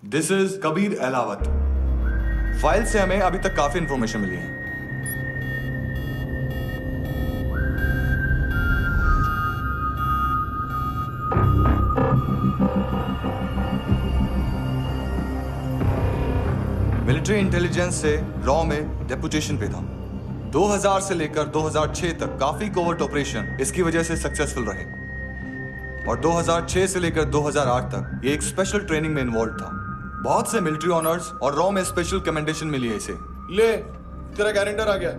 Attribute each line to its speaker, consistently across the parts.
Speaker 1: This is Kabir Ahlawat. File से हमें अभी तक काफी इंफॉर्मेशन मिली है। मिलिट्री इंटेलिजेंस से रॉ में डेपुटेशन पे था। 2000 से लेकर 2006 तक काफी कोवर्ट ऑपरेशन इसकी वजह से सक्सेसफुल रहे और 2006 से लेकर 2008 तक ये एक स्पेशल ट्रेनिंग में इन्वॉल्व था। बहुत से मिलिट्री ऑनर्स और रॉ में स्पेशल कमेंडेशन मिली है इसे।
Speaker 2: ले तेरा गारंटर आ गया।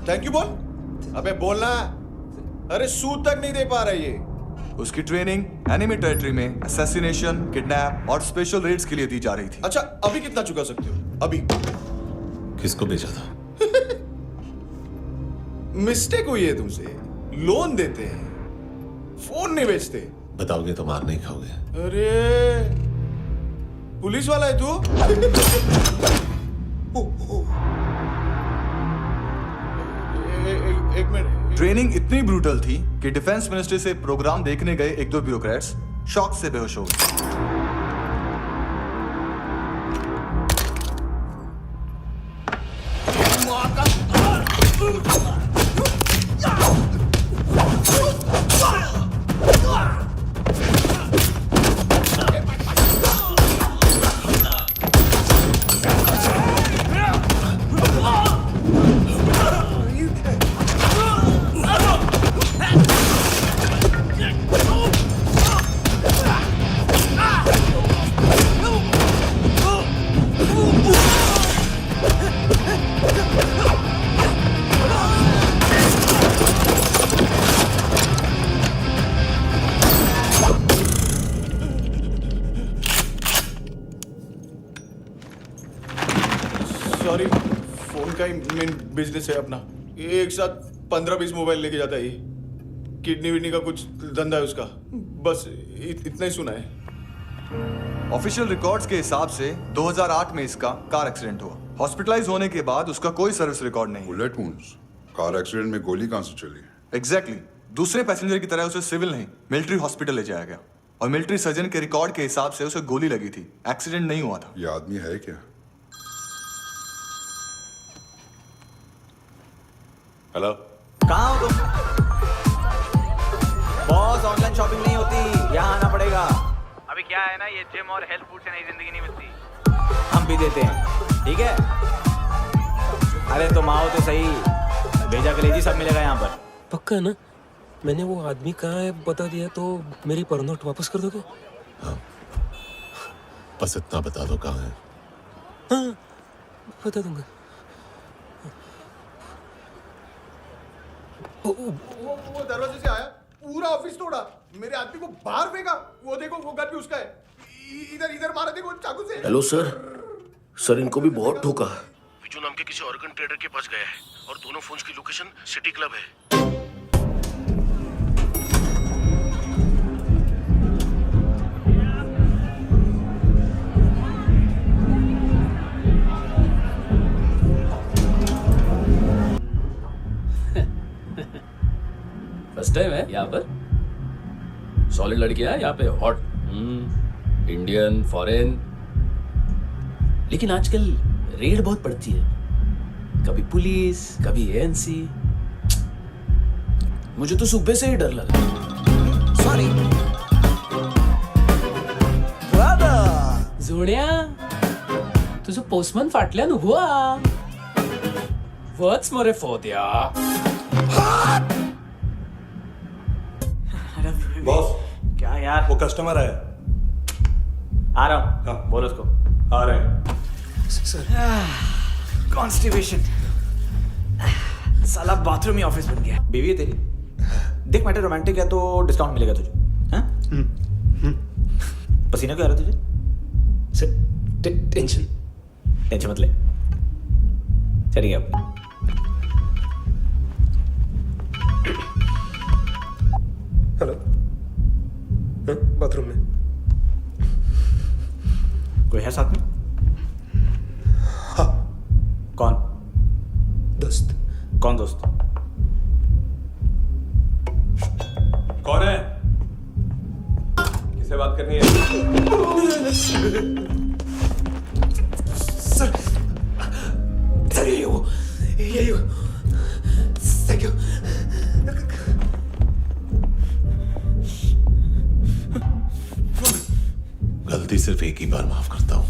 Speaker 2: थैंक यू बोल। अबे बोलना। अरे सूद तक नहीं दे पा रहा ये।
Speaker 1: उसकी ट्रेनिंग एनिमी टेरिटरी में असैसिनेशन, किडनैप और स्पेशल रेड्स के लिए दी जा रही थी।
Speaker 2: अच्छा अभी कितना चुका सकते हो? अभी
Speaker 3: किसको भेजा था?
Speaker 2: मिस्टेक हुई है तुमसे। लोन देते हैं, फोन नहीं बेचते।
Speaker 3: बताओगे तो मार नहीं खाओगे।
Speaker 2: अरे पुलिस वाला है तू? एक मिनट।
Speaker 1: ट्रेनिंग इतनी ब्रूटल थी कि डिफेंस मिनिस्ट्री से प्रोग्राम देखने गए एक दो ब्यूरोक्रेट्स शॉक से बेहोश हो गए।
Speaker 2: सॉरी, फोन का ही मेन बिजनेस है अपना। एक साथ 15-20 मोबाइल लेके जाता है ये। किडनी विडनी का कुछ धंधा है उसका। बस इतना ही सुना है।
Speaker 1: ऑफिशियल रिकॉर्ड्स के हिसाब से 2008 में इसका कार एक्सीडेंट हुआ। हॉस्पिटलाइज होने के बाद उसका कोई सर्विस रिकॉर्ड नहीं।
Speaker 4: Bullet wounds. कार एक्सीडेंट में गोली कहां से चली?
Speaker 1: एग्जैक्टली। दूसरे पैसेंजर की तरह उसे सिविल नहीं मिलिट्री हॉस्पिटल ले जाया गया और मिलिट्री सर्जन के रिकॉर्ड के हिसाब से उसे गोली लगी थी। एक्सीडेंट नहीं हुआ था।
Speaker 4: ये आदमी है क्या?
Speaker 5: हेलो,
Speaker 6: कहाँ हो तुम? बॉस, ऑनलाइन शॉपिंग नहीं होती, यहाँ आना पड़ेगा।
Speaker 7: अभी क्या है ना, ये जिम और हेल्थ फूड से नई जिंदगी नहीं मिलती।
Speaker 6: हम भी देते हैं, ठीक है? अरे तुम आओ तो सही, भेजा कलेजी सब मिलेगा यहाँ पर।
Speaker 8: पक्का ना? मैंने वो आदमी कहाँ है बता दिया तो मेरी पर नोट वापस कर दोगे?
Speaker 3: हाँ, बस इतना बता दो कहाँ है।
Speaker 8: हाँ, बता दूंगा।
Speaker 2: वो दरवाजे से आया, पूरा ऑफिस तोड़ा, मेरे आदमी को बाहर फेंका। वो देखो, वो गन भी उसका है। इधर मारा, देखो चाकू से।
Speaker 5: हेलो सर इनको भी बहुत ठोका। विजू नाम के किसी ऑर्गन ट्रेडर के पास गया है और दोनों फोन्स की लोकेशन सिटी क्लब है।
Speaker 9: फर्स्ट टाइम है यहाँ पर। सॉलिड लड़कियां हैं यहाँ पे, हॉट इंडियन फॉरेन। लेकिन आजकल रेड बहुत पड़ती है, कभी पुलिस कभी एएनसी। मुझे तो सुबह से ही डर लगा।
Speaker 6: सॉरी
Speaker 9: जोड्या, तुझं पोस्टमन फाटल्यान हुआ। वच मरे फोद्या।
Speaker 2: बॉस,
Speaker 6: क्या यार?
Speaker 2: वो कस्टमर है।
Speaker 6: आ रहा हूँ।
Speaker 2: हाँ।
Speaker 6: बोलो उसको।
Speaker 2: आ रहे हैं।
Speaker 6: कॉन्स्टिपेशन। साला बाथरूम ही ऑफिस बन गया। बीवी है तेरी? देख मैटर रोमांटिक है तो डिस्काउंट मिलेगा तुझे। हाँ? पसीना क्यों आ रहा है तुझे? टेंशन मत ले, चलिए अब।
Speaker 8: हेलो, बाथरूम में
Speaker 6: कोई है साथ में?
Speaker 8: हाँ।
Speaker 6: कौन?
Speaker 8: दोस्त।
Speaker 6: कौन दोस्त?
Speaker 2: कौन है? किससे बात करनी है?
Speaker 8: hear you. Thank you.
Speaker 3: गलती सिर्फ एक ही बार माफ करता हूँ।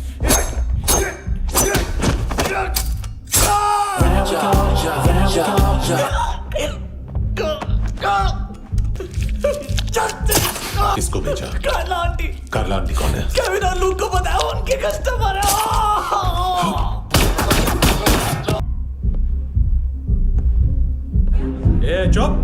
Speaker 3: किसको भेजा? कार्ला आंटी। कार्ला आंटी कौन है?
Speaker 8: केविन और लूक को बताया, उनके कस्टमर है।
Speaker 6: ए चुप।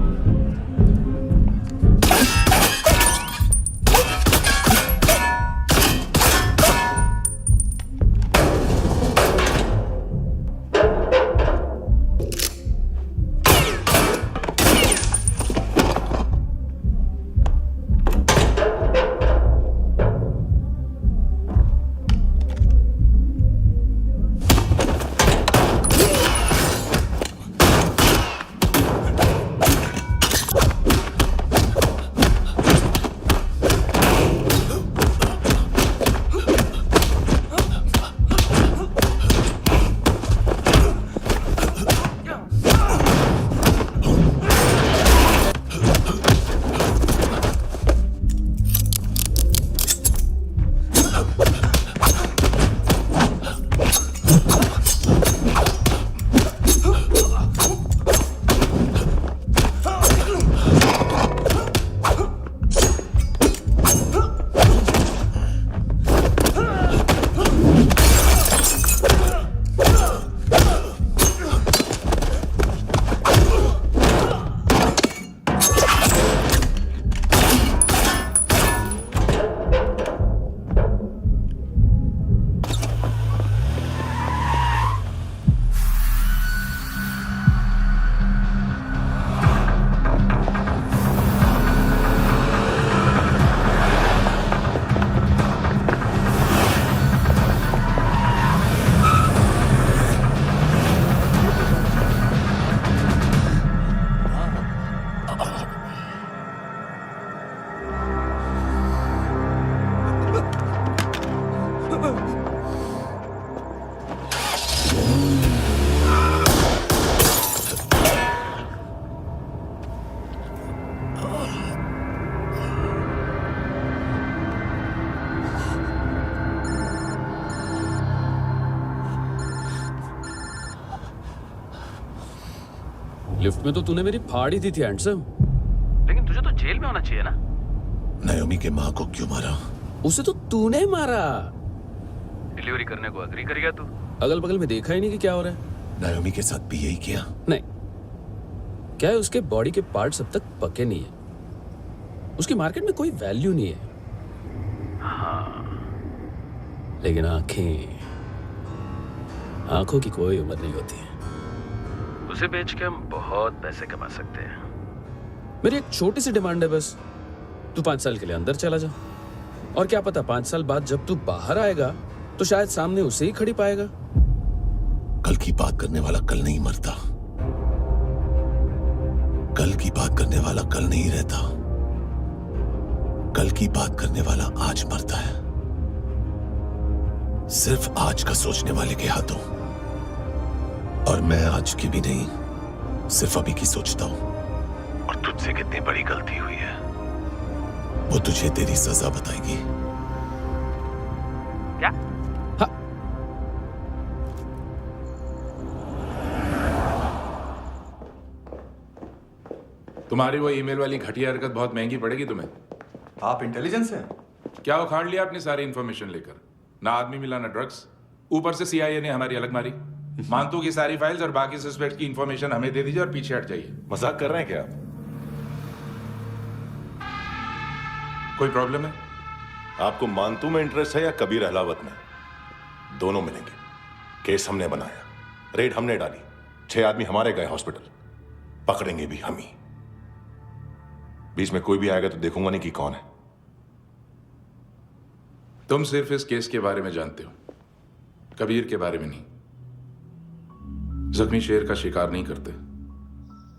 Speaker 9: लिफ्ट में तो तूने मेरी फाड़ ही दी थी हैंडसम।
Speaker 7: लेकिन तुझे तो जेल में होना चाहिए ना।
Speaker 3: नायोमी के माँ को क्यों मारा?
Speaker 9: उसे तो तूने मारा।
Speaker 7: डिलीवरी करने को अग्री कर गया तू।
Speaker 9: अगल बगल में देखा ही नहीं कि क्या हो रहा है।
Speaker 3: नायोमी के साथ भी यही किया?
Speaker 9: नहीं, क्या है उसके बॉडी के पार्ट्स अब तक पके नहीं है। उसकी मार्केट में कोई वैल्यू नहीं है।
Speaker 7: हाँ।
Speaker 9: लेकिन आंखों की कोई उम्र नहीं होती है।
Speaker 7: उसे बेच के हम बहुत पैसे कमा सकते हैं।
Speaker 9: मेरी एक छोटी सी डिमांड है बस। तू 5 साल के लिए अंदर चला जा, और क्या पता 5 साल बाद जब तू बाहर आएगा तो शायद सामने उसे ही खड़ी पाएगा।
Speaker 3: कल की बात करने वाला कल नहीं मरता। कल की बात करने वाला कल नहीं रहता। कल की बात करने वाला आज मरता है। सिर्फ आज का सोचने वाले के हाथों। और मैं आज की भी नहीं, सिर्फ अभी की सोचता हूं। और तुझसे कितनी बड़ी गलती हुई है वो तुझे तेरी सजा बताएगी।
Speaker 7: क्या?
Speaker 9: हाँ।
Speaker 10: तुम्हारी वो ईमेल वाली घटिया हरकत बहुत महंगी पड़ेगी तुम्हें।
Speaker 1: आप इंटेलिजेंस हैं?
Speaker 10: क्या उखाड़ लिया अपनी सारी इंफॉर्मेशन लेकर? ना आदमी मिला ना ड्रग्स, ऊपर से CIA ने हमारी अलग मारी। मानतू की सारी फाइल्स और बाकी सस्पेक्ट की इंफॉर्मेशन हमें दे दीजिए और पीछे हट जाइए।
Speaker 3: मजाक कर रहे हैं क्या आप?
Speaker 10: कोई प्रॉब्लम है?
Speaker 3: आपको मानतू में इंटरेस्ट है या कबीर अहलावत में? दोनों मिलेंगे। केस हमने बनाया, रेड हमने डाली, 6 आदमी हमारे गए हॉस्पिटल, पकड़ेंगे भी हम ही। बीच में कोई भी आएगा तो देखूंगा नहीं कि कौन है।
Speaker 10: तुम सिर्फ इस केस के बारे में जानते हो, कबीर के बारे में नहीं। जख्मी शेर का शिकार नहीं करते।